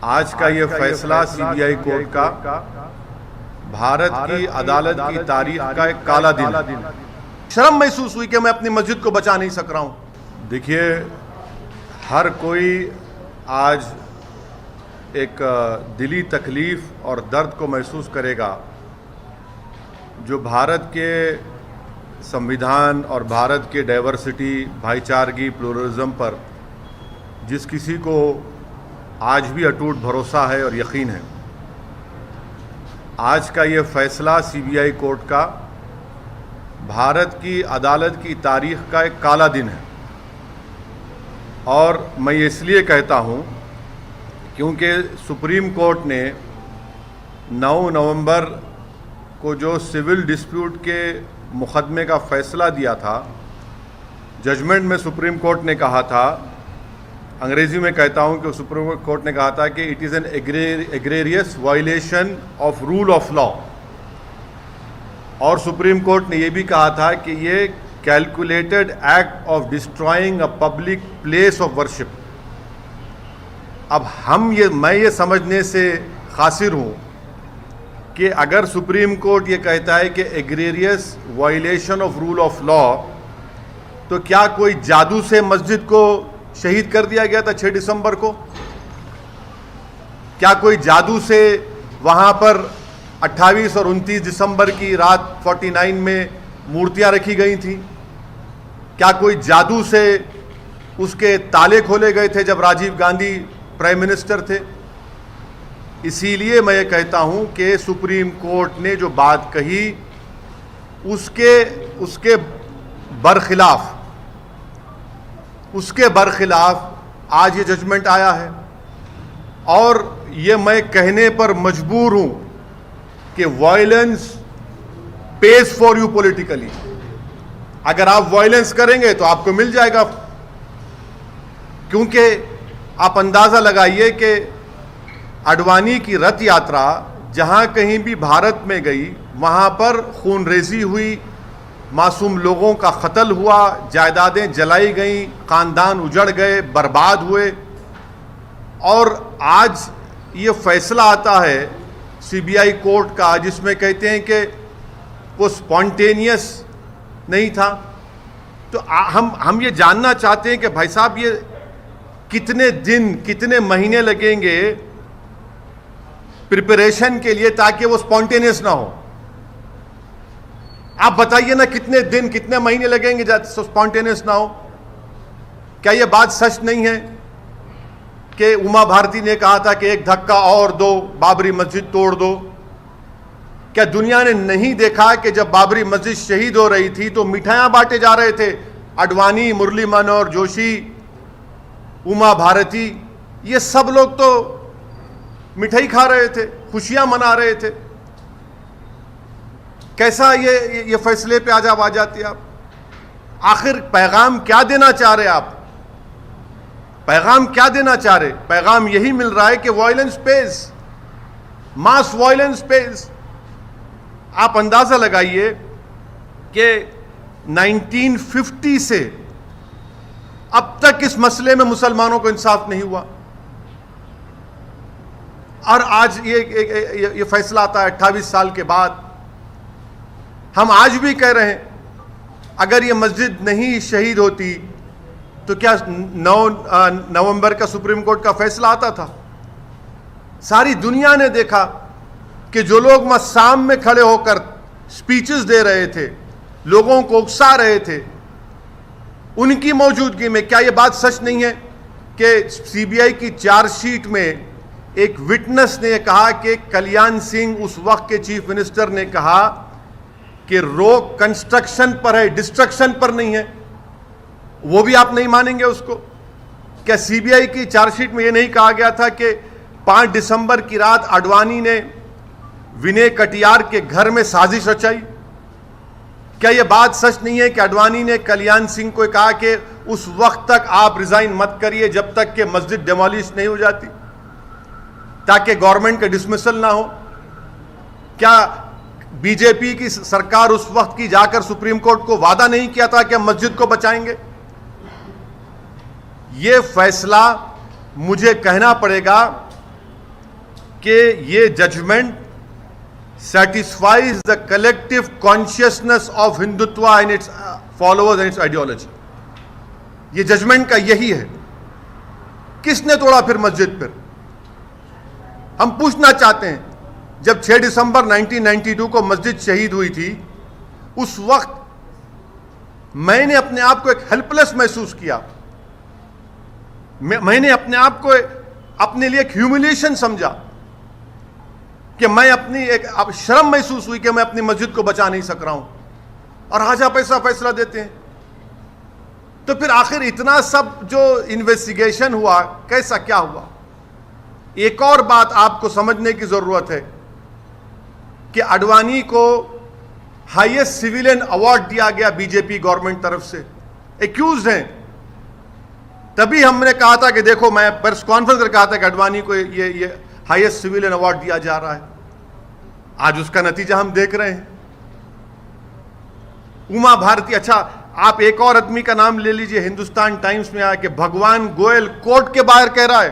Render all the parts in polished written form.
आज का ये फैसला सीबीआई कोर्ट का भारत की अदालत की तारीख का एक काला दिन। शर्म महसूस हुई कि मैं अपनी मस्जिद को बचा नहीं सक रहा हूं। देखिए, हर कोई आज एक दिली तकलीफ और दर्द को महसूस करेगा जो भारत के संविधान और भारत के डाइवर्सिटी, भाईचारगी, प्लुरलिज्म पर जिस किसी को आज भी अटूट भरोसा है और यकीन है। आज का ये फैसला सीबीआई कोर्ट का भारत की अदालत की तारीख का एक काला दिन है। और मैं ये इसलिए कहता हूँ क्योंकि सुप्रीम कोर्ट ने 9 नवंबर को जो सिविल डिस्प्यूट के मुकदमे का फैसला दिया था, जजमेंट में सुप्रीम कोर्ट ने कहा था, अंग्रेजी में कहता हूं कि सुप्रीम कोर्ट ने कहा था कि it is an egregious violation of rule of law. और सुप्रीम कोर्ट ने यह भी कहा था कि ये calculated act of destroying a public place of worship. अब मैं ये समझने से कासिर हूं कि अगर सुप्रीम कोर्ट ये कहता है कि egregious violation of rule of law, तो क्या कोई जादू से मस्जिद को शहीद कर दिया गया था 6 दिसंबर को? क्या कोई जादू से वहां पर 28 और 29 दिसंबर की रात 49 में मूर्तियां रखी गई थी? क्या कोई जादू से उसके ताले खोले गए थे जब राजीव गांधी प्राइम मिनिस्टर थे? इसीलिए मैं ये कहता हूं कि सुप्रीम कोर्ट ने जो बात कही उसके बरखिलाफ आज ये जजमेंट आया है। और ये मैं कहने पर मजबूर हूं कि violence page for you politically. अगर आप वायलेंस करेंगे तो आपको मिल जाएगा, क्योंकि आप अंदाजा लगाइए कि अडवाणी की रथ यात्रा जहां कहीं भी भारत में गई, वहां पर खूनरेजी हुई, मासूम लोगों का कत्ल हुआ, जायदादें जलाई गईं, खानदान उजड़ गए, बर्बाद हुए। और आज ये फैसला आता है सीबीआई कोर्ट का जिसमें कहते हैं कि वो स्पॉन्टेनियस नहीं था। तो हम ये जानना चाहते हैं कि भाई साहब, ये कितने दिन, कितने महीने लगेंगे प्रिपरेशन के लिए ताकि वो स्पॉन्टेनियस ना हो? आप बताइए ना, कितने दिन, कितने महीने लगेंगे स्पॉन्टेनियस ना हो? क्या यह बात सच नहीं है कि उमा भारती ने कहा था कि एक धक्का और दो, बाबरी मस्जिद तोड़ दो? क्या दुनिया ने नहीं देखा कि जब बाबरी मस्जिद शहीद हो रही थी तो मिठाइयां बांटे जा रहे थे? अडवाणी, मुरली मनोहर जोशी, उमा भारती, ये सब लोग तो मिठाई खा रहे थे, खुशियां मना रहे थे। कैसा ये फैसले पे आज आ जाती आप? आखिर पैगाम क्या देना चाह रहे आप? पैगाम क्या देना चाह रहे? पैगाम यही मिल रहा है कि वायलेंस पेज, मास वायलेंस पेज। आप अंदाजा लगाइए कि 1950 से अब तक इस मसले में मुसलमानों को इंसाफ नहीं हुआ, और आज ये फैसला आता है 28 साल के बाद। हम आज भी कह रहे हैं, अगर ये मस्जिद नहीं शहीद होती तो क्या 9 नवंबर का सुप्रीम कोर्ट का फैसला आता था? सारी दुनिया ने देखा कि जो लोग वहां शाम में खड़े होकर स्पीचेस दे रहे थे, लोगों को उकसा रहे थे, उनकी मौजूदगी में क्या यह बात सच नहीं है कि सीबीआई की चार्जशीट में एक विटनेस ने कहा कि कल्याण सिंह, उस वक्त के चीफ मिनिस्टर, ने कहा कि रोक कंस्ट्रक्शन पर है, डिस्ट्रक्शन पर नहीं है? वो भी आप नहीं मानेंगे उसको? क्या सीबीआई की चार्जशीट में यह नहीं कहा गया था कि 5 दिसंबर की रात अडवाणी ने विनय कटियार के घर में साजिश रचाई? क्या यह बात सच नहीं है कि अडवाणी ने कल्याण सिंह को कहा कि उस वक्त तक आप रिजाइन मत करिए जब तक कि मस्जिद डिमोलिश नहीं हो जाती, ताकि गवर्नमेंट का डिसमिसल ना हो? क्या बीजेपी की सरकार उस वक्त की जाकर सुप्रीम कोर्ट को वादा नहीं किया था कि हम मस्जिद को बचाएंगे? ये फैसला मुझे कहना पड़ेगा कि ये judgement satisfies the collective consciousness of Hindutva and its followers and its ideology. ये जजमेंट का यही है। किसने तोड़ा फिर मस्जिद? फिर हम पूछना चाहते हैं, जब 6 दिसंबर 1992 को मस्जिद शहीद हुई थी, उस वक्त मैंने अपने आप को एक हेल्पलेस महसूस किया। मैंने अपने आप को अपने लिए एक ह्यूमिलिएशन समझा कि मैं अपनी एक शर्म महसूस हुई कि मैं अपनी मस्जिद को बचा नहीं सक रहा हूं, और आज आप ऐसा फैसला देते हैं। तो फिर आखिर इतना सब जो इन्वेस्टिगेशन हुआ, कैसा क्या हुआ? एक और बात आपको समझने की जरूरत है कि अडवाणी को हाईएस्ट सिविलियन अवार्ड दिया गया बीजेपी गवर्नमेंट तरफ से, एक्यूज हैं। तभी हमने कहा था कि देखो, मैं प्रेस कॉन्फ्रेंस कर कहा था कि अडवाणी को ये हाईएस्ट सिविलियन अवार्ड दिया जा रहा है। आज उसका नतीजा हम देख रहे हैं। उमा भारती, अच्छा आप एक और आदमी का नाम ले लीजिए, हिंदुस्तान टाइम्स में आया कि भगवान गोयल कोर्ट के बाहर कह रहा है,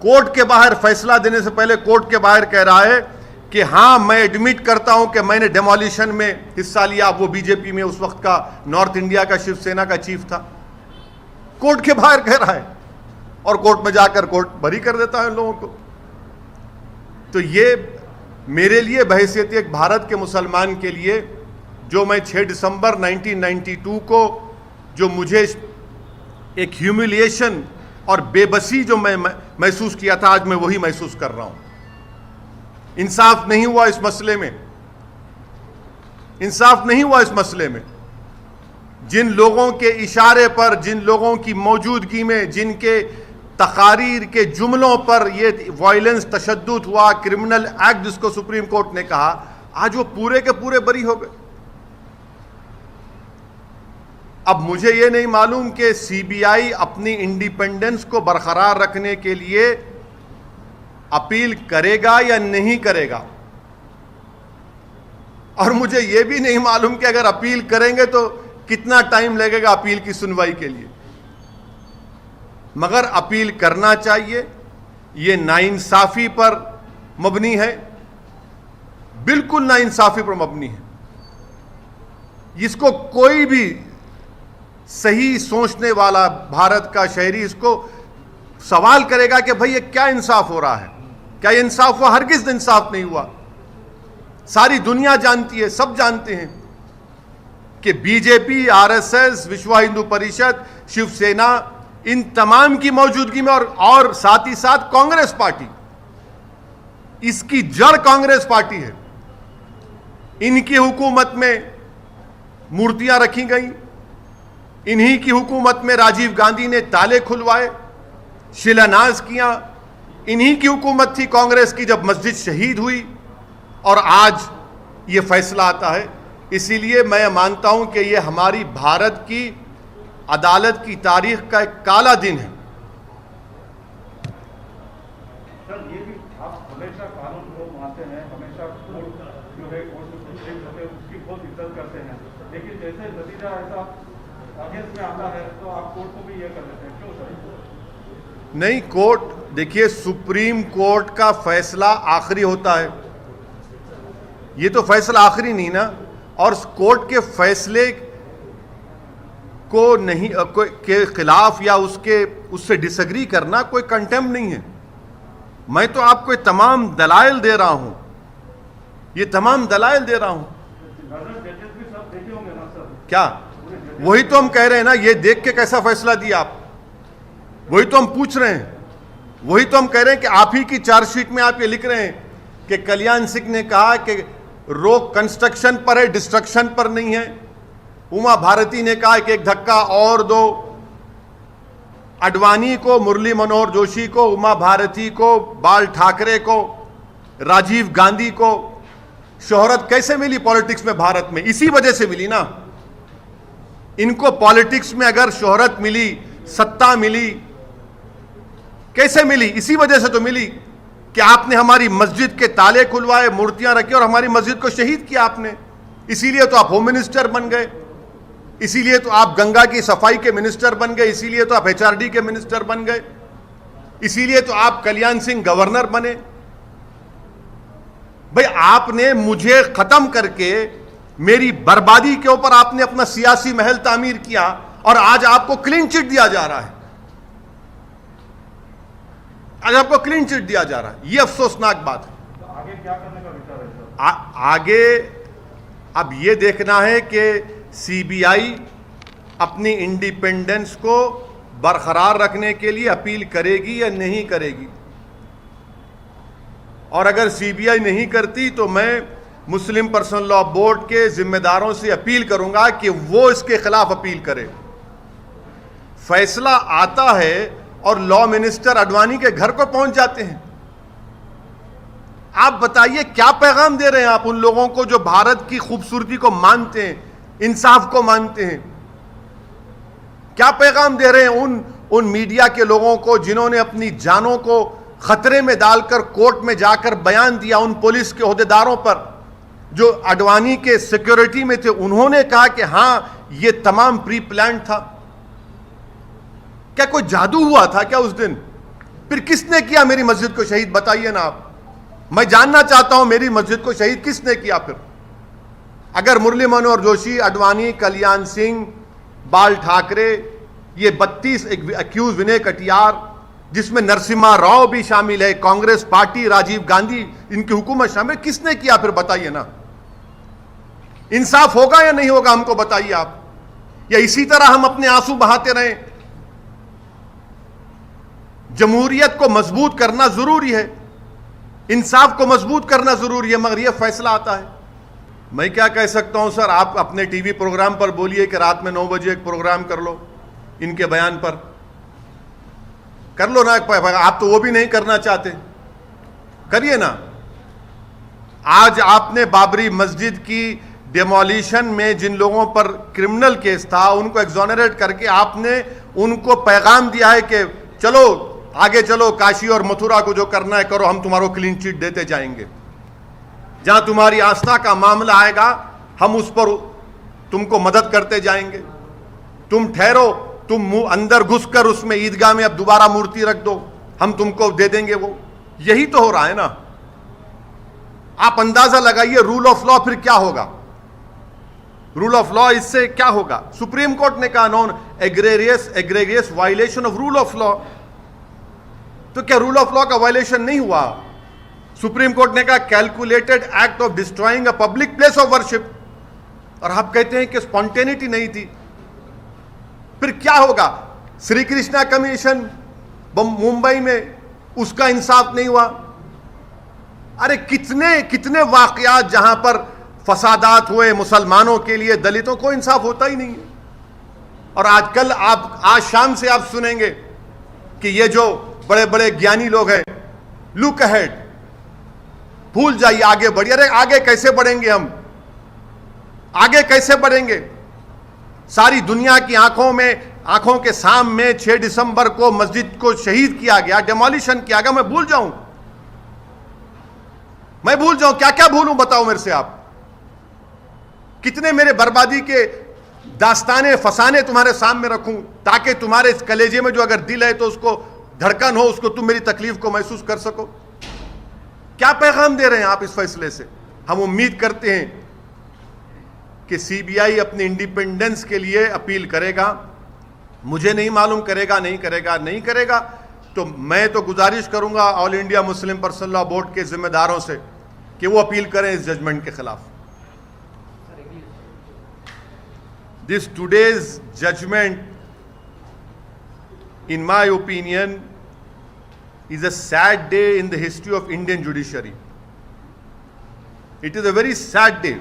कोर्ट के बाहर फैसला देने से पहले कोर्ट के बाहर कह रहा है कि हां, मैं एडमिट करता हूं कि मैंने डेमोलिशन में हिस्सा लिया। वो बीजेपी में उस वक्त का नॉर्थ इंडिया का शिवसेना का चीफ था, कोर्ट के बाहर कह रहा है, और कोर्ट में जाकर कोर्ट बरी कर देता है लोगों को। तो ये मेरे लिए बहैसियत एक भारत के मुसलमान के लिए, जो मैं 6 दिसंबर 1992 को जो मुझे एक ह्यूमिलिएशन और बेबसी जो मैं महसूस किया था, आज मैं वही महसूस कर रहा हूं। इंसाफ नहीं हुआ इस मसले में, इंसाफ नहीं हुआ इस मसले में। जिन लोगों के इशारे पर, जिन लोगों की मौजूदगी में, जिनके तकारीर के जुमलों पर ये वायलेंस, तशद्दुद हुआ, क्रिमिनल एक्ट जिसको सुप्रीम कोर्ट ने कहा, आज वो पूरे के पूरे बरी हो गए। अब मुझे ये नहीं मालूम कि सीबीआई अपनी इंडिपेंडेंस को बरकरार रखने के लिए अपील करेगा या नहीं करेगा, और मुझे यह भी नहीं मालूम कि अगर अपील करेंगे तो कितना टाइम लगेगा अपील की सुनवाई के लिए। मगर अपील करना चाहिए। यह नाइंसाफी पर मबनी है, बिल्कुल नाइंसाफी पर मबनी है। इसको कोई भी सही सोचने वाला भारत का शहरी इसको सवाल करेगा कि भाई ये क्या इंसाफ हो रहा है, क्या ये इंसाफ हुआ? हरगिज इंसाफ नहीं हुआ। सारी दुनिया जानती है, सब जानते हैं कि बीजेपी, आरएसएस, विश्व हिंदू परिषद, शिवसेना, इन तमाम की मौजूदगी में और साथ ही साथ कांग्रेस पार्टी, इसकी जड़ कांग्रेस पार्टी है। इनकी हुकूमत में मूर्तियां रखी गई, इन्हीं की हुकूमत में राजीव गांधी ने ताले खुलवाए, शिलान्यास किया। इन्हीं की हुकूमत थी कांग्रेस की जब मस्जिद शहीद हुई, और आज ये फैसला आता है। इसीलिए मैं मानता हूं कि ये हमारी भारत की अदालत की तारीख का एक काला दिन है। सर, ये भी आप हमेशा कानून को मानते हैं, हमेशा कोर्ट जो है, कोर्ट में सुप्रीम होते हैं, उसकी बहुत इज्जत करते हैं, लेकिन जैसे नतीजा ऐसा अगेंस्ट में आता है तो आप कोर्ट को भी ये कर देते हैं, क्यों सर? नहीं, कोर्ट, देखिए, सुप्रीम कोर्ट का फैसला आखिरी होता है। ये तो फैसला आखिरी नहीं ना, और कोर्ट के फैसले को नहीं के खिलाफ या उससे डिसएग्री करना कोई कंटेम्प्ट नहीं है। मैं तो आपको तमाम दलाइल दे रहा हूं, ये तमाम दलाइल दे रहा हूं। जजेस भी सब देखे होंगे ना सर? क्या? वही तो हम कह रहे हैं ना, ये देख के कैसा फैसला दिया आप, वही तो हम पूछ रहे हैं। वही तो हम कह रहे हैं कि आप ही की चार्जशीट में आप ये लिख रहे हैं कि कल्याण सिंह ने कहा कि रोक कंस्ट्रक्शन पर है, डिस्ट्रक्शन पर नहीं है। उमा भारती ने कहा कि एक धक्का और दो। अडवाणी को, मुरली मनोहर जोशी को, उमा भारती को, बाल ठाकरे को, राजीव गांधी को शोहरत कैसे मिली पॉलिटिक्स में भारत में? इसी वजह से मिली ना। इनको पॉलिटिक्स में अगर शोहरत मिली, सत्ता मिली, कैसे मिली? इसी वजह से तो मिली कि आपने हमारी मस्जिद के ताले खुलवाए, मूर्तियां रखी और हमारी मस्जिद को शहीद किया आपने। इसीलिए तो आप होम मिनिस्टर बन गए, इसीलिए तो आप गंगा की सफाई के मिनिस्टर बन गए, इसीलिए तो आप एचआरडी के मिनिस्टर बन गए, इसीलिए तो आप कल्याण सिंह गवर्नर बने। भाई आपने मुझे खत्म करके मेरी बर्बादी के ऊपर आपने अपना सियासी महल तामीर किया और आज आपको क्लीन चिट दिया जा रहा है। आज आपको क्लीन चिट दिया जा रहा है, यह अफसोसनाक बात है। तो आगे क्या करने का विचार है सर? आगे अब यह देखना है कि सीबीआई अपनी इंडिपेंडेंस को बरकरार रखने के लिए अपील करेगी या नहीं करेगी। और अगर सीबीआई नहीं करती तो मैं मुस्लिम पर्सनल लॉ बोर्ड के जिम्मेदारों से अपील करूंगा कि वो इसके खिलाफ अपील करे। फैसला आता है और लॉ मिनिस्टर अडवाणी के घर को पहुंच जाते हैं। आप बताइए क्या पैगाम दे रहे हैं आप उन लोगों को जो भारत की खूबसूरती को मानते हैं, इंसाफ को मानते हैं? क्या पैगाम दे रहे हैं उन मीडिया के लोगों को जिन्होंने अपनी जानों को खतरे में डालकर कोर्ट में जाकर बयान दिया, उन पुलिस के ओहदेदारों पर जो अडवाणी के सिक्योरिटी में थे? उन्होंने कहा कि हां ये तमाम प्री प्लान था। क्या कोई जादू हुआ था क्या उस दिन? फिर किसने किया मेरी मस्जिद को शहीद? बताइए ना आप, मैं जानना चाहता हूं मेरी मस्जिद को शहीद किसने किया? फिर अगर मुरली मनोहर जोशी, अडवाणी, कल्याण सिंह, बाल ठाकरे, ये 32 अक्यूज, विनय कटियार, जिसमें नरसिम्हा राव भी शामिल है, कांग्रेस पार्टी, राजीव गांधी, इनकी हुकूमत शामिल, किसने किया? फिर बताइए ना। इंसाफ होगा या नहीं होगा हमको बताइए आप? या इसी तरह हम अपने आंसू बहाते रहें? जमहूरियत को मजबूत करना जरूरी है, इंसाफ को मजबूत करना जरूरी है, मगर यह फैसला आता है। मैं क्या कह सकता हूं सर? आप अपने टीवी प्रोग्राम पर बोलिए कि रात में 9 बजे एक प्रोग्राम कर लो, इनके बयान पर कर लो ना। आप तो वो भी नहीं करना चाहते, करिए ना। आज आपने बाबरी मस्जिद की डेमोलिशन में जिन लोगों पर क्रिमिनल केस था उनको एक्सोनरेट करके आपने उनको पैगाम दिया है कि चलो आगे चलो, काशी और मथुरा को जो करना है करो, हम तुम्हारो क्लीन चिट देते जाएंगे। जहां तुम्हारी आस्था का मामला आएगा हम उस पर तुमको मदद करते जाएंगे। तुम ठहरो, तुम मुंह अंदर घुसकर उसमें ईदगाह में अब दोबारा मूर्ति रख दो, हम तुमको दे देंगे वो। यही तो हो रहा है ना। आप अंदाजा लगाइए रूल ऑफ लॉ फिर क्या होगा। रूल ऑफ लॉ इससे क्या होगा? सुप्रीम कोर्ट ने कहा non egregious violation of rule of law. तो क्या रूल ऑफ लॉ का वायलेशन नहीं हुआ? सुप्रीम कोर्ट ने कहा calculated act of destroying a public place of worship, और आप कहते हैं कि स्पॉन्टेनिटी नहीं थी। फिर क्या होगा? श्री कृष्णा कमीशन मुंबई में, उसका इंसाफ नहीं हुआ। अरे कितने कितने वाकयात जहां पर फसादात हुए मुसलमानों के लिए, दलितों को इंसाफ होता ही नहीं है। और आजकल आप आज शाम से आप सुनेंगे कि ये जो बड़े बड़े ज्ञानी लोग हैं, लुक अहेड, भूल जाइए, आगे बढ़िए। अरे आगे कैसे बढ़ेंगे हम? आगे कैसे बढ़ेंगे? सारी दुनिया की आंखों के सामने 6 दिसंबर को मस्जिद को शहीद किया गया, डेमोलिशन किया गया। मैं भूल जाऊं? क्या क्या भूलूं? बताओ मेरे से आप। कितने मेरे बर्बादी के दास्ताने फसाने तुम्हारे सामने रखूं ताकि तुम्हारे इस कलेजे में जो अगर दिल है तो उसको धड़कन हो, उसको तुम मेरी तकलीफ को महसूस कर सको। क्या पैगाम दे रहे हैं आप इस फैसले से? हम उम्मीद करते हैं कि सीबीआई अपनी इंडिपेंडेंस के लिए अपील करेगा। मुझे नहीं मालूम करेगा नहीं करेगा, तो मैं तो गुजारिश करूंगा all India Muslim personal law board के जिम्मेदारों से कि वो अपील करें इस जजमेंट के खिलाफ। This today's judgment, in my opinion, is a sad day in the history of Indian judiciary. It is a very sad day.